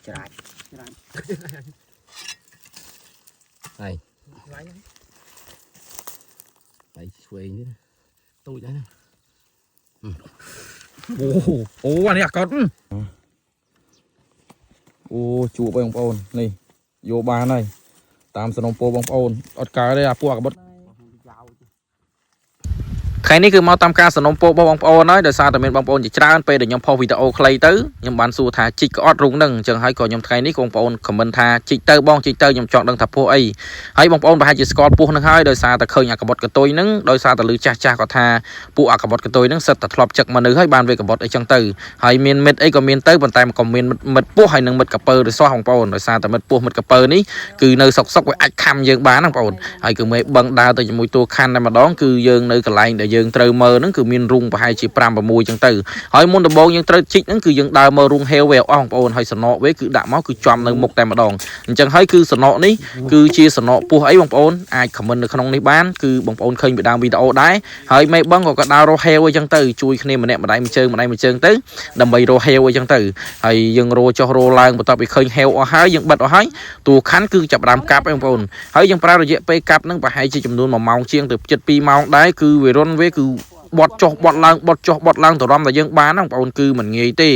Chả này đấy xuôi nữa tôi đấy ô anh ấy con ô chủ bông ôn này vô ba này tam sân po bông ôn ở cái đây là pua cái bớt ថ្ងៃនេះគឺមកតាមការสนំពោបងប្អូនហើយដោយសារតែមានបងប្អូនជាច្រើនពេលដែលខ្ញុំផុសវីដេអូខ្លីទៅខ្ញុំបានសួរថាជីកក្អត់រុងនឹងអញ្ចឹងហើយក៏ខ្ញុំថ្ងៃនេះបងប្អូនខមមិនថាជីកទៅបងជីកទៅខ្ញុំចង់ដឹងថាពោះអីហើយបងប្អូនប្រហែលជាស្គាល់ពោះនឹងហើយដោយសារតែឃើញអាកបត់កតុយនឹងដោយសារតែលឺចាស់ចាស់គាត់ថាពួកអាកបត់កតុយនឹងសិតតែធ្លាប់ចឹកមនុស្សហើយបានវាកបត់អីចឹងទៅហើយមានមិត្តអីក៏មានទៅប៉ុន្តែក៏មានមិត្តពោះហើយនឹងមិត្តកពើឬសោះបងប្អូនដោយសារតែមិត្តពោះមិត្តកពើនេះគឺនៅសុកសុកវាអាចខំយើងបានបងប្អូនហើយគឺមេបឹងដើរទៅជាមួយតួខណ្ឌតែម្ដងគឺយើងនៅកន្លែងដែលយើងត្រូវមើលនឹងគឺមានរុងប្រហែលជា 5 6 ចឹងទៅហើយមុនដំបូងយើងត្រូវជីកហ្នឹងគឺយើងដើរមើលរុងហេវវាអស់បងប្អូនហើយសណកវាគឺដាក់មកគឺចំនៅមុខតែម្ដងអញ្ចឹងហើយគឺសណកនេះគឺជាសណកពោះអីបងប្អូនអាចខមមិននៅក្នុងនេះបានគឺបងប្អូនឃើញពីដើមវីដេអូដែរហើយមេបឹងក៏ដើររកហេវអីចឹងទៅជួយគ្នាម្នាក់ម្ដាយមួយជើងទៅដើម្បីរកហេវអីចឹងទៅហើយយើងរកចុះរកឡើងបន្ទាប់ពីឃើញហេវអស់ហើយយើងបិទអស់ហើយតួខណ្ឌគឺចាប់ដើមកាប់បងប្អូនហើយយើងប្រើរយៈពេលកាប់ហ្នឹងប្រហែលជាចំនួន1 ម៉ោងជាងទៅជិត 2 ម៉ោងដែរគឺវារុនវាគឺបត់ចុះបត់ឡើងបត់ចុះបត់ឡើងទៅរំតែយើងបានណាបងប្អូនគឺមិនងាយទេ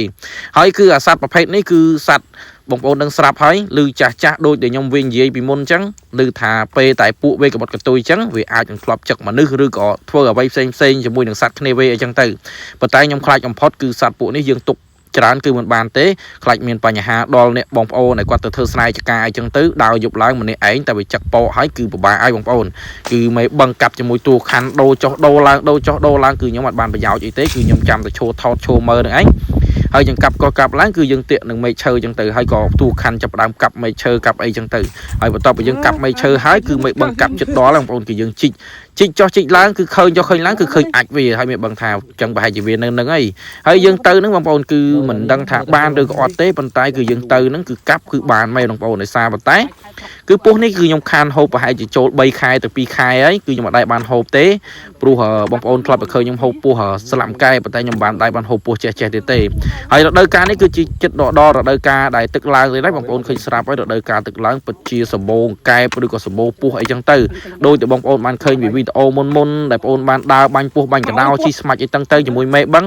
ហើយគឺអាសត្វប្រភេទនេះគឺសត្វបងប្អូននឹងស្រាប់ហើយឬចាស់ចាស់ដូចដែលខ្ញុំវិញនិយាយពីមុនអញ្ចឹងឬថាពេលតែពួកវេកបត់កតុយអញ្ចឹងវាអាចនឹងធ្លាប់ចឹកមនុស្សឬក៏ធ្វើអ្វីផ្សេងជាមួយនឹងសត្វគ្នាវេអញ្ចឹងទៅប៉ុន្តែខ្ញុំខ្លាចបំផុតគឺសត្វពួកនេះយើងទុកច្រើនគឺមិនបានទេខ្លាចមានបញ្ហាដល់អ្នកបងប្អូនឲ្យគាត់ទៅធ្វើស្រែចម្ការអីចឹងទៅដើរយប់ឡើងម្នាក់ឯងតែវាចឹកប៉ហើយគឺពិបាកឲ្យបងប្អូនគឺមិនបឹងកាប់ជាមួយតួខណ្ឌដូរចុះដូរឡើងដូរចុះដូរឡើងគឺខ្ញុំអត់បានប្រយោជន៍អីទេគឺខ្ញុំចាំតែឈោថតឈោមើលនឹងឯងហើយយើងកាប់ក៏កាប់ឡើងគឺយើងតាកនឹងមេឃឈើចឹងទៅហើយក៏តួខណ្ឌចាប់ដើមកាប់មេឃឈើកាប់អីចឹងទៅហើយបន្ទាប់ពីយើងកាប់មេឃឈើហើយគឺមេឃបឹងកាប់ចិត្តដល់បងប្អូនគឺយើងជីកចុះជីកឡើងគឺឃើញចុះឃើញឡើងគឺឃើញអាចវាហើយមេបឹងថាចឹងប្រហែលជាវានៅនឹងអីហើយយើងទៅនឹងបងប្អូនគឺមិនដឹងថាបានឬក៏អត់ទេប៉ុន្តែគឺយើងទៅនឹងគឺកាប់គឺបានមែនបងប្អូនដោយសារប៉ុន្តែគឺពោះនេះគឺខ្ញុំខានហូបប្រហែលជាចូល3 ខែទៅ 2 ខែហើយគឺខ្ញុំអត់ដែរបានហូបទេព្រោះបងប្អូនធ្លាប់តែឃើញខ្ញុំហូបពោះស្លាប់កែប៉ុន្តែខ្ញុំបានដែរបានហូបពោះចេះទេហើយរដូវកាលនេះគឺជាចិត្តដល់រដូវកាលដែលទឹកឡើងទេដែរបងប្អូនឃើញស្រាប់ហើយរដូវកាលទឹកឡើងពិតជាសម្បូរកែបឬក៏សម្បូរពោះអីចឹងទៅដោយតែបងប្អូនបានឃើញវីដេអូមុនដែលបងប្អូនបានដើរបាញ់ពោះបាញ់កដោជីស្មាច់អីទាំងទៅជាមួយមេបឹង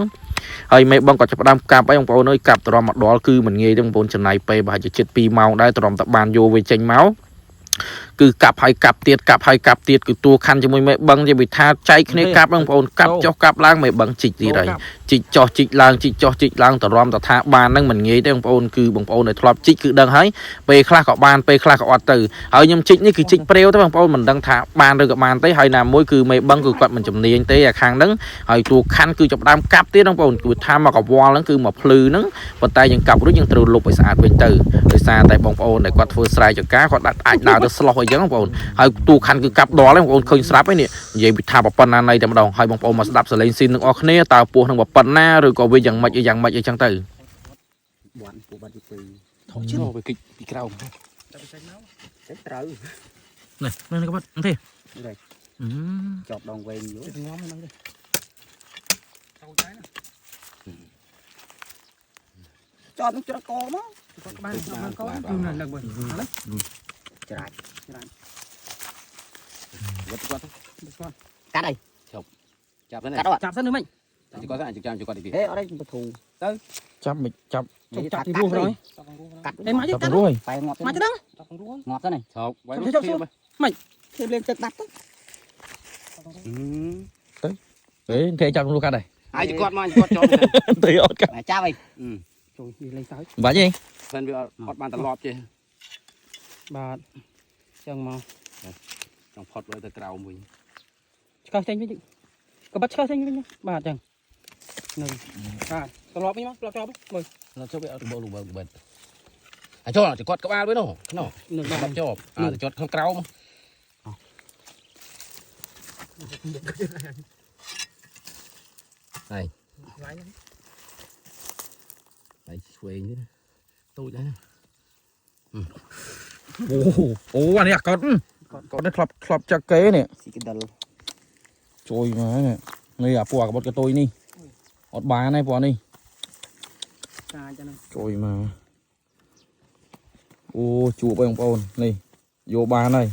ហើយមេបឹងក៏ចាប់ផ្ដើមកាប់អីបងប្អូនអើយកាប់តរំមកដល់គឺមិនងាយទេបងប្អូនចំណាយពេលប្រហែលជាជិត 2 ម៉ោងដែរតរំតបានយកវាចេញមកគឺកាប់ហើយកាប់ទៀតគឺតួខណ្ឌជាមួយមេបឹងជាវិថាចែកគ្នាកាប់បងប្អូនកាប់ចុះកាប់ឡើងមេបឹងជីកទៀតហើយជីកចុះជីកឡើងជីកចុះជីកឡើងតរំតថាបានហ្នឹងមិនងាយទេបងប្អូនគឺបងប្អូនដែលធ្លាប់ជីកគឺដឹងហើយពេលខ្លះក៏បានពេលខ្លះក៏អត់ទៅហើយខ្ញុំជីកនេះគឺជីកព្រាវទេបងប្អូនមិនដឹងថាបានឬក៏បានទេហើយណាមួយគឺមេបឹងគឺគាត់មិនជំនាញទេអាខាងហ្នឹងហើយតួខណ្ឌគឺចាប់ដើមកាប់ទៀតបងប្អូនគឺថាមកកវល់ហ្នឹងគឺមកភ្លឺហ្នឹងប៉ុន្តែយើងកាប់រួចយើងត្រូវលុបឲ្យស្អាតវិញទៅដោយសារតែបងប្អូនដែលគាត់ធ្វើស្រែចម្ការគាត់អាចដើរទៅស្លោះអីចឹងបងប្អូនហើយតួខណ្ឌគឺកាប់ដល់ហើយបងប្អូនឃើញស្រាប់ហើយនេះនិយាយពីថាប៉ុណ្ណាណៃតែម្ដងហើយបងប្អូនមកស្ដាប់សលេងស៊ីនទាំងអស់គ្នាតើពោះនឹងប៉ុណ្ណាឬក៏វាយ៉ាងម៉េចអីចឹងទៅបាត់ពោះបាត់ទី2ថោជិះទៅគិចពីក្រៅទៅចេញមកចេញត្រូវនេះក៏បាត់ទេចប់ដងវែងយូរងំហ្នឹងទេចូលតែចប់នឹងច្រកកមកគាត់បានកគឺនៅលើវិញច្រាច់វត្តគាត់កាត់អីចាប់ទៅនេះចាប់ទៅនេះមិញគាត់អាចចាំគាត់ទីហេអត់ទេបធូទៅចាប់មិនចាប់ចាប់ទីរស់ហើយកាត់មិនមកទៅរស់បែងាប់មកទៅដឹងងាប់ទៅនេះថោកវាយទៅមិនគេលេងទឹកដាប់ទៅទេចាប់រស់កាត់ហើយហើយគាត់មកគាត់ចូលទៅអត់កាត់ចាប់អីចូលលេងសើចបាច់អីមិនវាអត់បានត្រឡប់ទេបាទចឹងមកចង់ផុតលើទៅក្រៅវិញឆ្កឹះចេញវិញក៏បាត់ឆ្កឹះចេញវិញបាទចឹងនឹងបាទត្រឡប់វិញមកត្រឡប់ចប់មើលដល់ចុះវាអត់របបបិទអាចចូលគាត់ក្បាលវិញនោះនឹងបាត់ចប់ចត់ខាងក្រៅហើយហើយឆ្វេងនេះទូចដែរអូអានេះគាត់នេះធ្លាប់ចាក់គេនេះស៊ីកដិលជួយមកនេះអាពូអាកបត់កតុយនេះអត់បានទេពូនេះ cho nên trôi mà ô chủ bông ôn này vô ba này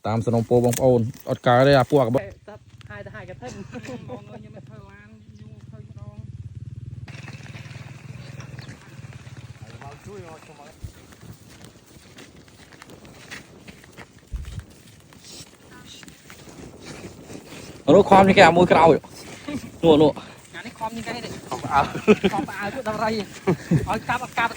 tam sân ông po bông ôn ọt cá đây à pua các bạn hai cái thân nó khom như cái môi cầu nụ nụ cái này com như cái này không ao com ao chút đâu đây ôi cáp